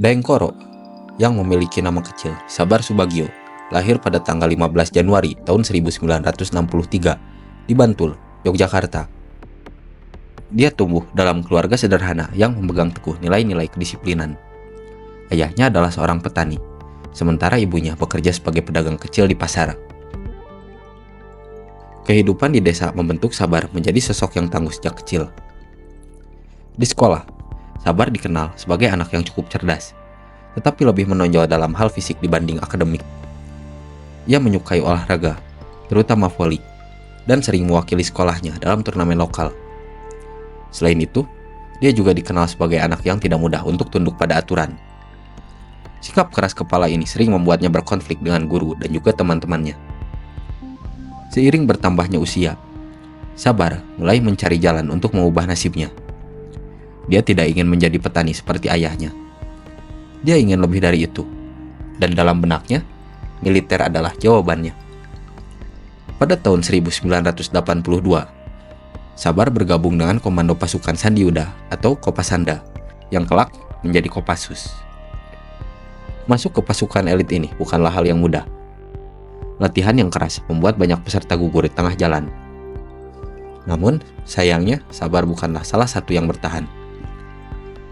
Daengkoro yang memiliki nama kecil Sabar Subagio lahir pada tanggal 15 Januari tahun 1963 di Bantul, Yogyakarta. Dia tumbuh dalam keluarga sederhana yang memegang teguh nilai-nilai kedisiplinan. Ayahnya adalah seorang petani, sementara ibunya bekerja sebagai pedagang kecil di pasar. Kehidupan di desa membentuk Sabar menjadi sosok yang tangguh sejak kecil. Di sekolah, Sabar dikenal sebagai anak yang cukup cerdas, tetapi lebih menonjol dalam hal fisik dibanding akademik. Ia menyukai olahraga, terutama voli, dan sering mewakili sekolahnya dalam turnamen lokal. Selain itu, dia juga dikenal sebagai anak yang tidak mudah untuk tunduk pada aturan. Sikap keras kepala ini sering membuatnya berkonflik dengan guru dan juga teman-temannya. Seiring bertambahnya usia, Sabar mulai mencari jalan untuk mengubah nasibnya. Dia tidak ingin menjadi petani seperti ayahnya. Dia ingin lebih dari itu, dan dalam benaknya, militer adalah jawabannya. Pada tahun 1982, Sabar bergabung dengan Komando Pasukan Sandiuda atau Kopasanda, yang kelak menjadi Kopassus. Masuk ke pasukan elit ini bukanlah hal yang mudah. Latihan yang keras membuat banyak peserta gugur di tengah jalan. Namun, sayangnya Sabar bukanlah salah satu yang bertahan.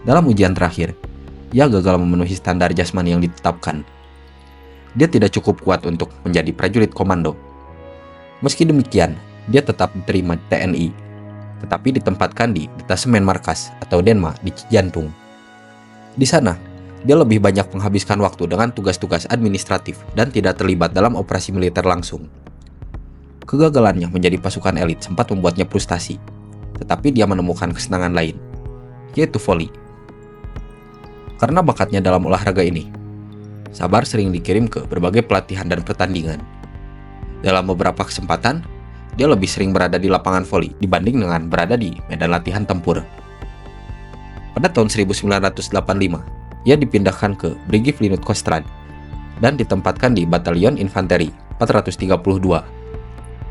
Dalam ujian terakhir, ia gagal memenuhi standar jasmani yang ditetapkan. Dia tidak cukup kuat untuk menjadi prajurit komando. Meski demikian, dia tetap diterima TNI, tetapi ditempatkan di Detasemen Markas atau Denma di Cijantung. Di sana, dia lebih banyak menghabiskan waktu dengan tugas-tugas administratif dan tidak terlibat dalam operasi militer langsung. Kegagalannya menjadi pasukan elit sempat membuatnya frustasi, tetapi dia menemukan kesenangan lain, yaitu voli. Karena bakatnya dalam olahraga ini, Sabar sering dikirim ke berbagai pelatihan dan pertandingan. Dalam beberapa kesempatan, dia lebih sering berada di lapangan voli dibanding dengan berada di medan latihan tempur. Pada tahun 1985, ia dipindahkan ke Brigif Linut Kostrad dan ditempatkan di Batalion Infanteri 432.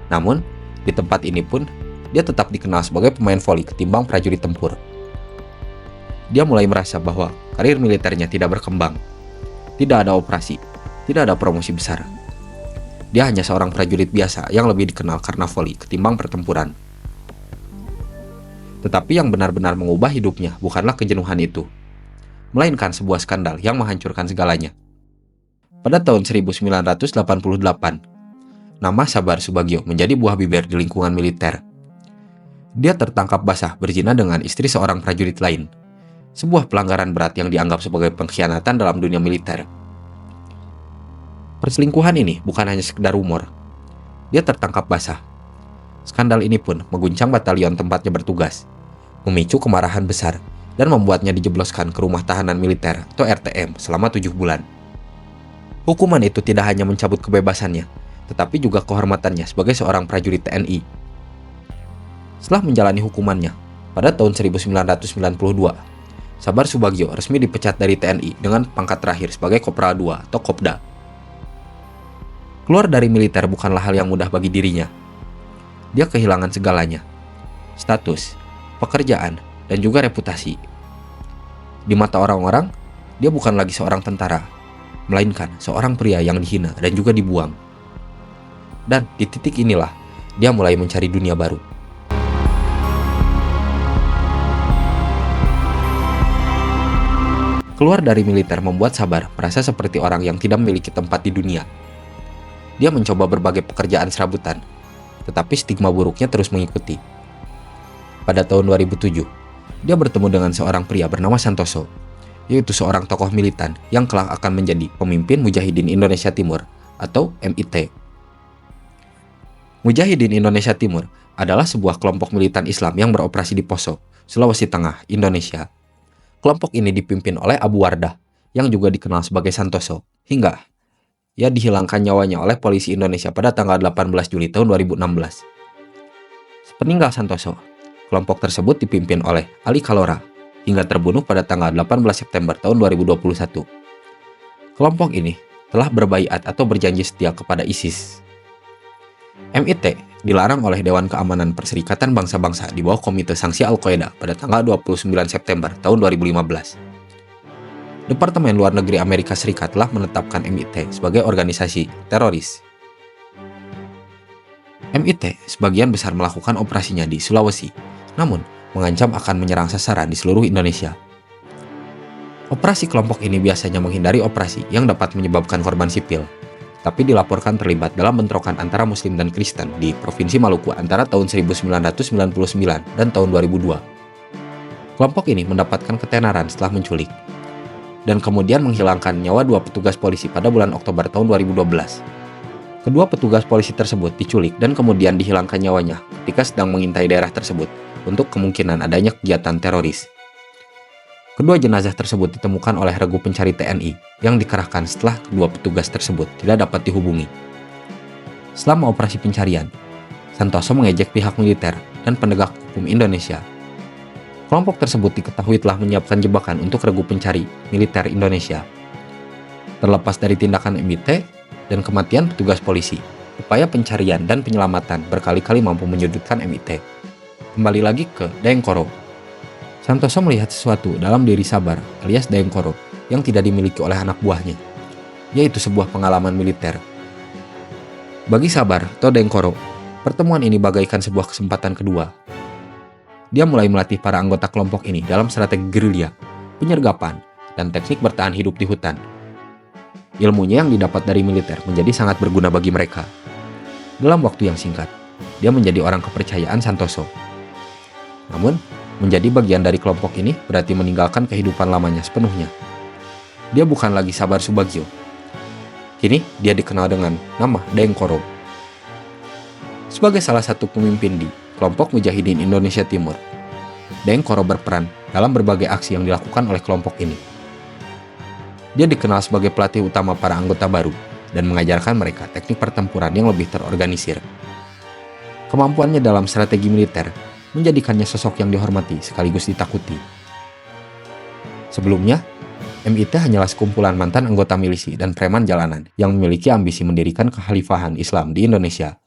Namun, di tempat ini pun, dia tetap dikenal sebagai pemain voli ketimbang prajurit tempur. Dia mulai merasa bahwa karir militernya tidak berkembang. Tidak ada operasi, tidak ada promosi besar. Dia hanya seorang prajurit biasa yang lebih dikenal karena voli ketimbang pertempuran. Tetapi yang benar-benar mengubah hidupnya bukanlah kejenuhan itu, melainkan sebuah skandal yang menghancurkan segalanya. Pada tahun 1988, nama Sabar Subagio menjadi buah bibir di lingkungan militer. Dia tertangkap basah berzina dengan istri seorang prajurit lain. Sebuah pelanggaran berat yang dianggap sebagai pengkhianatan dalam dunia militer. Perselingkuhan ini bukan hanya sekedar rumor. Dia tertangkap basah. Skandal ini pun mengguncang batalion tempatnya bertugas, memicu kemarahan besar, dan membuatnya dijebloskan ke rumah tahanan militer atau RTM selama 7 bulan. Hukuman itu tidak hanya mencabut kebebasannya, tetapi juga kehormatannya sebagai seorang prajurit TNI. Setelah menjalani hukumannya, pada tahun 1992, Sabar Subagio resmi dipecat dari TNI dengan pangkat terakhir sebagai Kopral II atau Kopda. Keluar dari militer bukanlah hal yang mudah bagi dirinya. Dia kehilangan segalanya, status, pekerjaan, dan juga reputasi. Di mata orang-orang, dia bukan lagi seorang tentara, melainkan seorang pria yang dihina dan juga dibuang. Dan di titik inilah, dia mulai mencari dunia baru. Keluar dari militer membuat Sabar merasa seperti orang yang tidak memiliki tempat di dunia. Dia mencoba berbagai pekerjaan serabutan, tetapi stigma buruknya terus mengikuti. Pada tahun 2007, dia bertemu dengan seorang pria bernama Santoso, yaitu seorang tokoh militan yang kelak akan menjadi pemimpin Mujahidin Indonesia Timur atau MIT. Mujahidin Indonesia Timur adalah sebuah kelompok militan Islam yang beroperasi di Poso, Sulawesi Tengah, Indonesia. Kelompok ini dipimpin oleh Abu Wardah, yang juga dikenal sebagai Santoso, hingga ia dihilangkan nyawanya oleh polisi Indonesia pada tanggal 18 Juli tahun 2016. Sepeninggal Santoso, kelompok tersebut dipimpin oleh Ali Kalora, hingga terbunuh pada tanggal 18 September tahun 2021. Kelompok ini telah berbaiat atau berjanji setia kepada ISIS. MIT dilarang oleh Dewan Keamanan Perserikatan Bangsa-Bangsa di bawah Komite Sanksi Al-Qaeda pada tanggal 29 September tahun 2015. Departemen Luar Negeri Amerika Serikat telah menetapkan MIT sebagai organisasi teroris. MIT sebagian besar melakukan operasinya di Sulawesi, namun mengancam akan menyerang sasaran di seluruh Indonesia. Operasi kelompok ini biasanya menghindari operasi yang dapat menyebabkan korban sipil, tapi dilaporkan terlibat dalam bentrokan antara Muslim dan Kristen di Provinsi Maluku antara tahun 1999 dan tahun 2002. Kelompok ini mendapatkan ketenaran setelah menculik, dan kemudian menghilangkan nyawa 2 petugas polisi pada bulan Oktober tahun 2012. Kedua petugas polisi tersebut diculik dan kemudian dihilangkan nyawanya ketika sedang mengintai daerah tersebut untuk kemungkinan adanya kegiatan teroris. Kedua jenazah tersebut ditemukan oleh regu pencari TNI yang dikerahkan setelah kedua petugas tersebut tidak dapat dihubungi. Selama operasi pencarian, Santoso mengejek pihak militer dan penegak hukum Indonesia. Kelompok tersebut diketahui telah menyiapkan jebakan untuk regu pencari militer Indonesia. Terlepas dari tindakan MIT dan kematian petugas polisi, upaya pencarian dan penyelamatan berkali-kali mampu menyudutkan MIT. Kembali lagi ke Daengkoro. Santoso melihat sesuatu dalam diri Sabar alias Daengkoro yang tidak dimiliki oleh anak buahnya, yaitu sebuah pengalaman militer. Bagi Sabar atau Daengkoro, pertemuan ini bagaikan sebuah kesempatan kedua. Dia mulai melatih para anggota kelompok ini dalam strategi gerilya, penyergapan, dan teknik bertahan hidup di hutan. Ilmunya yang didapat dari militer menjadi sangat berguna bagi mereka. Dalam waktu yang singkat, dia menjadi orang kepercayaan Santoso. Namun, menjadi bagian dari kelompok ini berarti meninggalkan kehidupan lamanya sepenuhnya. Dia bukan lagi Sabar Subagio. Kini, dia dikenal dengan nama Daengkoro. Sebagai salah satu pemimpin di kelompok Mujahidin Indonesia Timur, Daengkoro berperan dalam berbagai aksi yang dilakukan oleh kelompok ini. Dia dikenal sebagai pelatih utama para anggota baru dan mengajarkan mereka teknik pertempuran yang lebih terorganisir. Kemampuannya dalam strategi militer menjadikannya sosok yang dihormati sekaligus ditakuti. Sebelumnya, MIT hanyalah sekumpulan mantan anggota milisi dan preman jalanan yang memiliki ambisi mendirikan kekhalifahan Islam di Indonesia.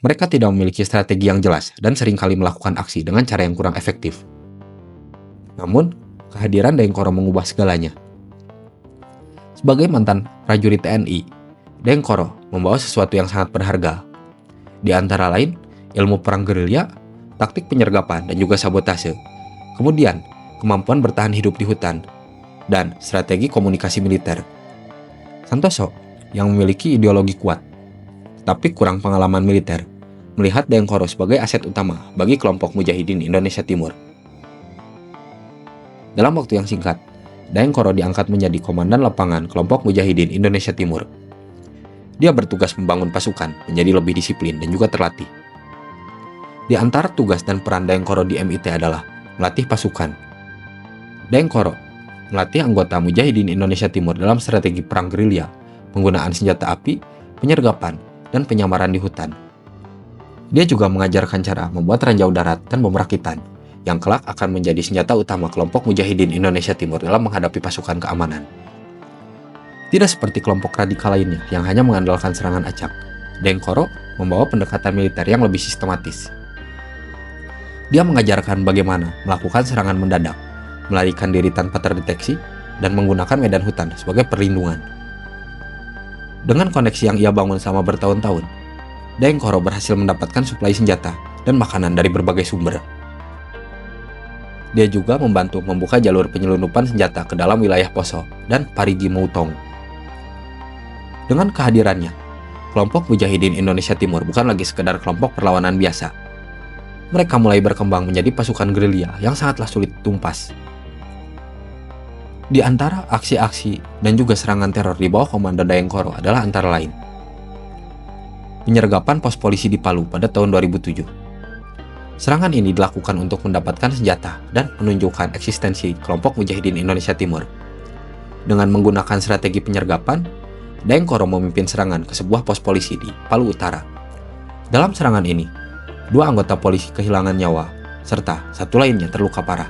Mereka tidak memiliki strategi yang jelas dan seringkali melakukan aksi dengan cara yang kurang efektif. Namun, kehadiran Daengkoro mengubah segalanya. Sebagai mantan prajurit TNI, Daengkoro membawa sesuatu yang sangat berharga. Di antara lain, ilmu perang gerilya, taktik penyergapan dan juga sabotase. Kemudian, kemampuan bertahan hidup di hutan, dan strategi komunikasi militer. Santoso, yang memiliki ideologi kuat, tapi kurang pengalaman militer, melihat Daengkoro sebagai aset utama bagi kelompok Mujahidin Indonesia Timur. Dalam waktu yang singkat, Daengkoro diangkat menjadi komandan lapangan kelompok Mujahidin Indonesia Timur. Dia bertugas membangun pasukan menjadi lebih disiplin dan juga terlatih. Di antara tugas dan peran Daengkoro di MIT adalah melatih pasukan. Daengkoro melatih anggota Mujahidin Indonesia Timur dalam strategi perang gerilya, penggunaan senjata api, penyergapan, dan penyamaran di hutan. Dia juga mengajarkan cara membuat ranjau darat dan bom rakitan, yang kelak akan menjadi senjata utama kelompok Mujahidin Indonesia Timur dalam menghadapi pasukan keamanan. Tidak seperti kelompok radikal lainnya yang hanya mengandalkan serangan acak, Daengkoro membawa pendekatan militer yang lebih sistematis. Dia mengajarkan bagaimana melakukan serangan mendadak, melarikan diri tanpa terdeteksi, dan menggunakan medan hutan sebagai perlindungan. Dengan koneksi yang ia bangun selama bertahun-tahun, Daengkoro berhasil mendapatkan suplai senjata dan makanan dari berbagai sumber. Dia juga membantu membuka jalur penyelundupan senjata ke dalam wilayah Poso dan Parigi Mutong. Dengan kehadirannya, kelompok Mujahidin Indonesia Timur bukan lagi sekedar kelompok perlawanan biasa. Mereka mulai berkembang menjadi pasukan gerilya yang sangatlah sulit ditumpas. Di antara aksi-aksi dan juga serangan teror di bawah komando Daengkoro adalah antara lain penyergapan pos polisi di Palu pada tahun 2007. Serangan ini dilakukan untuk mendapatkan senjata dan menunjukkan eksistensi kelompok Mujahidin Indonesia Timur. Dengan menggunakan strategi penyergapan, Daengkoro memimpin serangan ke sebuah pos polisi di Palu Utara. Dalam serangan ini, 2 anggota polisi kehilangan nyawa, serta 1 lainnya terluka parah.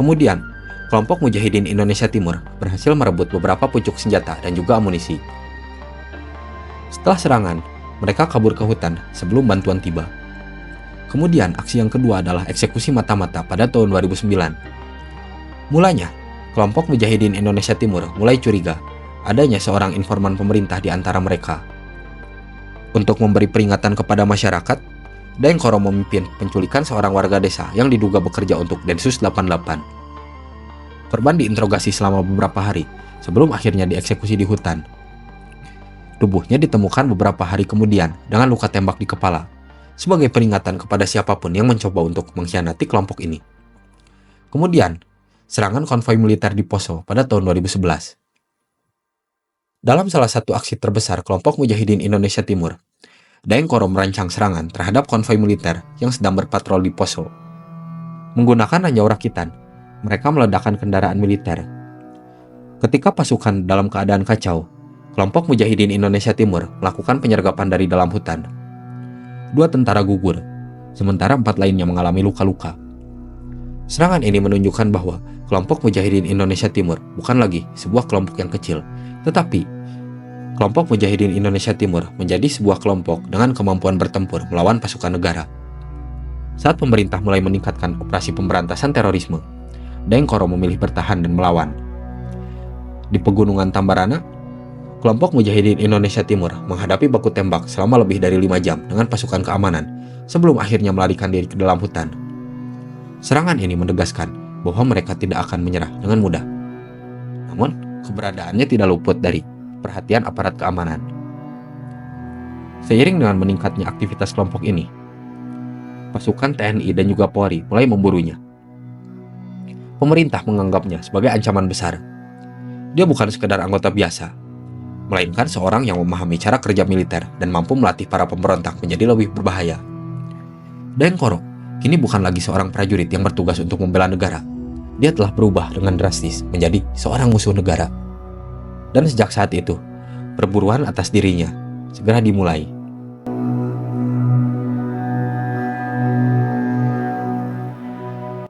Kemudian, kelompok Mujahidin Indonesia Timur berhasil merebut beberapa pucuk senjata dan juga amunisi. Setelah serangan, mereka kabur ke hutan sebelum bantuan tiba. Kemudian, aksi yang kedua adalah eksekusi mata-mata pada tahun 2009. Mulanya, kelompok Mujahidin Indonesia Timur mulai curiga adanya seorang informan pemerintah di antara mereka. Untuk memberi peringatan kepada masyarakat, Daeng Koro memimpin penculikan seorang warga desa yang diduga bekerja untuk Densus 88. Korban diinterogasi selama beberapa hari sebelum akhirnya dieksekusi di hutan. Tubuhnya ditemukan beberapa hari kemudian dengan luka tembak di kepala, sebagai peringatan kepada siapapun yang mencoba untuk mengkhianati kelompok ini. Kemudian, serangan konvoi militer di Poso pada tahun 2011. Dalam salah satu aksi terbesar kelompok Mujahidin Indonesia Timur, Daeng Koro merancang serangan terhadap konvoi militer yang sedang berpatroli di Poso. Menggunakan ranjau rakitan, mereka meledakkan kendaraan militer. Ketika pasukan dalam keadaan kacau, kelompok Mujahidin Indonesia Timur melakukan penyergapan dari dalam hutan. 2 tentara gugur, sementara 4 lainnya mengalami luka-luka. Serangan ini menunjukkan bahwa kelompok Mujahidin Indonesia Timur bukan lagi sebuah kelompok yang kecil, tetapi kelompok Mujahidin Indonesia Timur menjadi sebuah kelompok dengan kemampuan bertempur melawan pasukan negara. Saat pemerintah mulai meningkatkan operasi pemberantasan terorisme, Daeng Koro memilih bertahan dan melawan. Di Pegunungan Tambarana, kelompok Mujahidin Indonesia Timur menghadapi baku tembak selama lebih dari 5 jam dengan pasukan keamanan sebelum akhirnya melarikan diri ke dalam hutan. Serangan ini menegaskan bahwa mereka tidak akan menyerah dengan mudah. Namun, keberadaannya tidak luput dari perhatian aparat keamanan. Seiring dengan meningkatnya aktivitas kelompok ini, pasukan TNI dan juga Polri mulai memburunya. Pemerintah menganggapnya sebagai ancaman besar. Dia bukan sekedar anggota biasa, melainkan seorang yang memahami cara kerja militer dan mampu melatih para pemberontak menjadi lebih berbahaya. Daeng Koro kini bukan lagi seorang prajurit yang bertugas untuk membela negara. Dia telah berubah dengan drastis menjadi seorang musuh negara. Dan sejak saat itu, perburuan atas dirinya segera dimulai.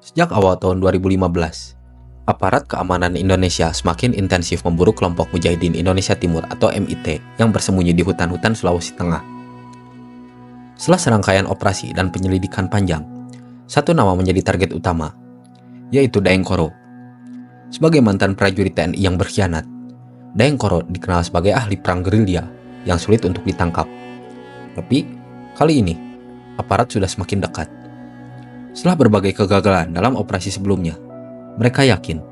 Sejak awal tahun 2015, aparat keamanan Indonesia semakin intensif memburu kelompok Mujahidin Indonesia Timur atau MIT yang bersembunyi di hutan-hutan Sulawesi Tengah. Setelah serangkaian operasi dan penyelidikan panjang, satu nama menjadi target utama, yaitu Daeng Koro. Sebagai mantan prajurit TNI yang berkhianat, Daeng Koro dikenal sebagai ahli perang gerilya yang sulit untuk ditangkap. Tapi, kali ini, aparat sudah semakin dekat. Setelah berbagai kegagalan dalam operasi sebelumnya, mereka yakin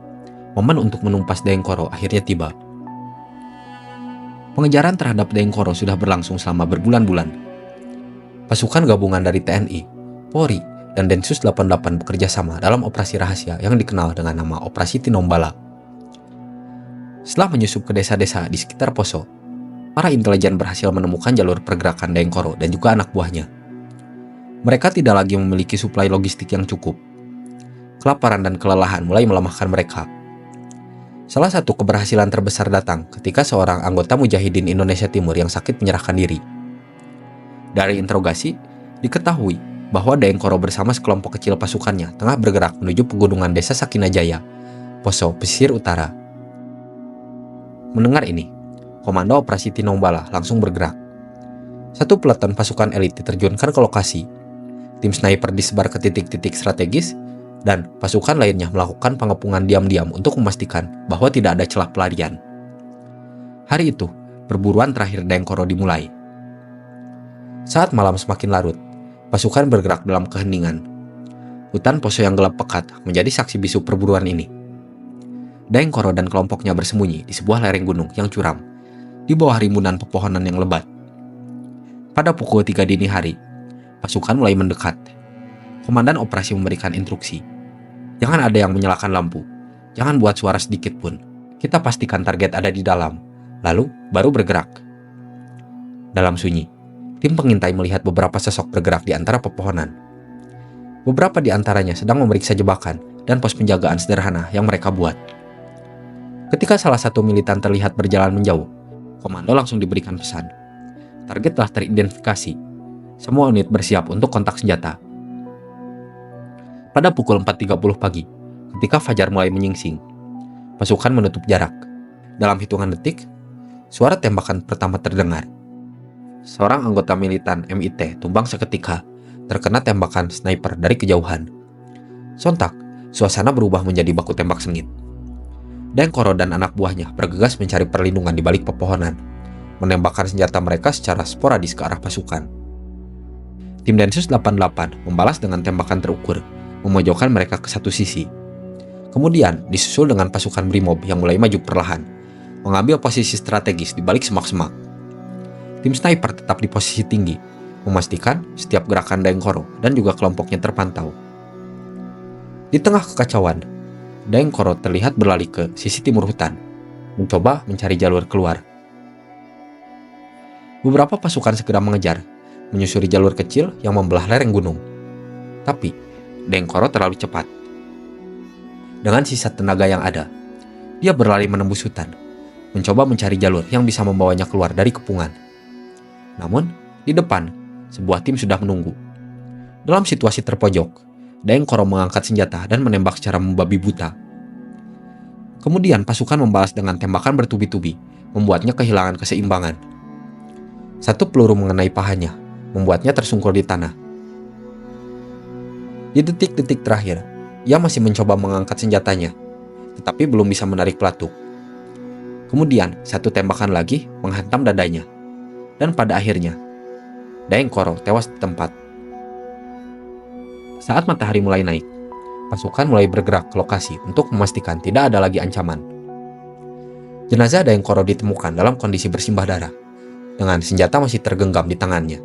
momen untuk menumpas Daeng Koro akhirnya tiba. Pengejaran terhadap Daeng Koro sudah berlangsung selama berbulan-bulan. Pasukan gabungan dari TNI, Polri, dan Densus 88 bekerja sama dalam operasi rahasia yang dikenal dengan nama Operasi Tinombala. Setelah menyusup ke desa-desa di sekitar Poso, para intelijen berhasil menemukan jalur pergerakan Daeng Koro dan juga anak buahnya. Mereka tidak lagi memiliki suplai logistik yang cukup. Kelaparan dan kelelahan mulai melemahkan mereka. Salah satu keberhasilan terbesar datang ketika seorang anggota Mujahidin Indonesia Timur yang sakit menyerahkan diri. Dari interogasi, diketahui bahwa Daeng Koro bersama sekelompok kecil pasukannya tengah bergerak menuju pegunungan desa Sakinajaya, Poso, pesisir utara. Mendengar ini, Komando Operasi Tinombala langsung bergerak. Satu peleton pasukan elit diterjunkan ke lokasi, tim sniper disebar ke titik-titik strategis, dan pasukan lainnya melakukan pengepungan diam-diam untuk memastikan bahwa tidak ada celah pelarian. Hari itu, perburuan terakhir Daeng Koro dimulai. Saat malam semakin larut, pasukan bergerak dalam keheningan. Hutan Poso yang gelap pekat menjadi saksi bisu perburuan ini. Daeng Koro dan kelompoknya bersembunyi di sebuah lereng gunung yang curam, di bawah rimbunan pepohonan yang lebat. Pada pukul 3 dini hari, pasukan mulai mendekat. Komandan operasi memberikan instruksi. Jangan ada yang menyalakan lampu. Jangan buat suara sedikit pun. Kita pastikan target ada di dalam. Lalu, baru bergerak. Dalam sunyi, tim pengintai melihat beberapa sosok bergerak di antara pepohonan. Beberapa di antaranya sedang memeriksa jebakan dan pos penjagaan sederhana yang mereka buat. Ketika salah satu militan terlihat berjalan menjauh, komando langsung diberikan pesan. Target telah teridentifikasi. Semua unit bersiap untuk kontak senjata. Pada pukul 4.30 pagi, ketika fajar mulai menyingsing, pasukan menutup jarak. Dalam hitungan detik, suara tembakan pertama terdengar. Seorang anggota militan MIT tumbang seketika, terkena tembakan sniper dari kejauhan. Sontak, suasana berubah menjadi baku tembak sengit. Daengkoro dan anak buahnya bergegas mencari perlindungan di balik pepohonan, menembakkan senjata mereka secara sporadis ke arah pasukan. Tim Densus 88 membalas dengan tembakan terukur, memojokkan mereka ke satu sisi. Kemudian disusul dengan pasukan Brimob yang mulai maju perlahan, mengambil posisi strategis di balik semak-semak. Tim sniper tetap di posisi tinggi, memastikan setiap gerakan Daengkoro dan juga kelompoknya terpantau. Di tengah kekacauan, Daengkoro terlihat berlari ke sisi timur hutan, mencoba mencari jalur keluar. Beberapa pasukan segera mengejar, menyusuri jalur kecil yang membelah lereng gunung. Tapi, Daengkoro terlalu cepat. Dengan sisa tenaga yang ada, dia berlari menembus hutan, mencoba mencari jalur yang bisa membawanya keluar dari kepungan. Namun, di depan, sebuah tim sudah menunggu. Dalam situasi terpojok, Daengkoro mengangkat senjata dan menembak secara membabi buta. Kemudian pasukan membalas dengan tembakan bertubi-tubi, membuatnya kehilangan keseimbangan. Satu peluru mengenai pahanya, membuatnya tersungkur di tanah. Di detik-detik terakhir, ia masih mencoba mengangkat senjatanya, tetapi belum bisa menarik pelatuk. Kemudian, satu tembakan lagi menghantam dadanya. Dan pada akhirnya, Daengkoro tewas di tempat. Saat matahari mulai naik, pasukan mulai bergerak ke lokasi untuk memastikan tidak ada lagi ancaman. Jenazah Daengkoro ditemukan dalam kondisi bersimbah darah, dengan senjata masih tergenggam di tangannya.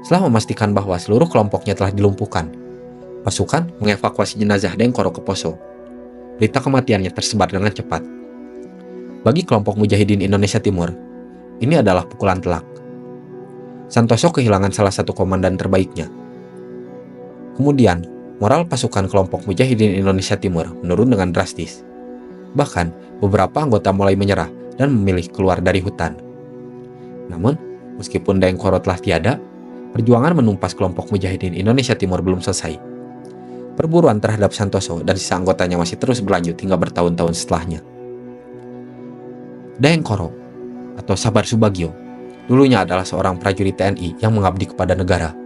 Setelah memastikan bahwa seluruh kelompoknya telah dilumpuhkan, pasukan mengevakuasi jenazah Daengkoro ke Poso. Berita kematiannya tersebar dengan cepat. Bagi kelompok Mujahidin Indonesia Timur, ini adalah pukulan telak. Santoso kehilangan salah satu komandan terbaiknya. Kemudian, moral pasukan kelompok Mujahidin Indonesia Timur menurun dengan drastis. Bahkan, beberapa anggota mulai menyerah dan memilih keluar dari hutan. Namun, meskipun Daengkoro telah tiada, perjuangan menumpas kelompok Mujahidin Indonesia Timur belum selesai. Perburuan terhadap Santoso dan sisa anggotanya masih terus berlanjut hingga bertahun-tahun setelahnya. Daengkoro atau Sabar Subagio dulunya adalah seorang prajurit TNI yang mengabdi kepada negara.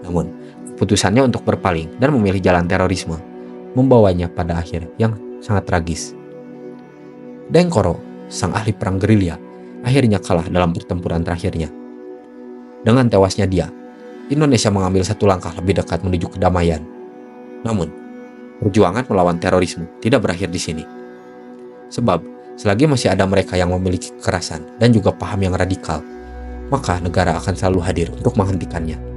Namun, keputusannya untuk berpaling dan memilih jalan terorisme membawanya pada akhir yang sangat tragis. Daengkoro, sang ahli perang gerilya, akhirnya kalah dalam pertempuran terakhirnya. Dengan tewasnya dia, Indonesia mengambil satu langkah lebih dekat menuju kedamaian. Namun, perjuangan melawan terorisme tidak berakhir di sini. Sebab, selagi masih ada mereka yang memiliki kekerasan dan juga paham yang radikal, maka negara akan selalu hadir untuk menghentikannya.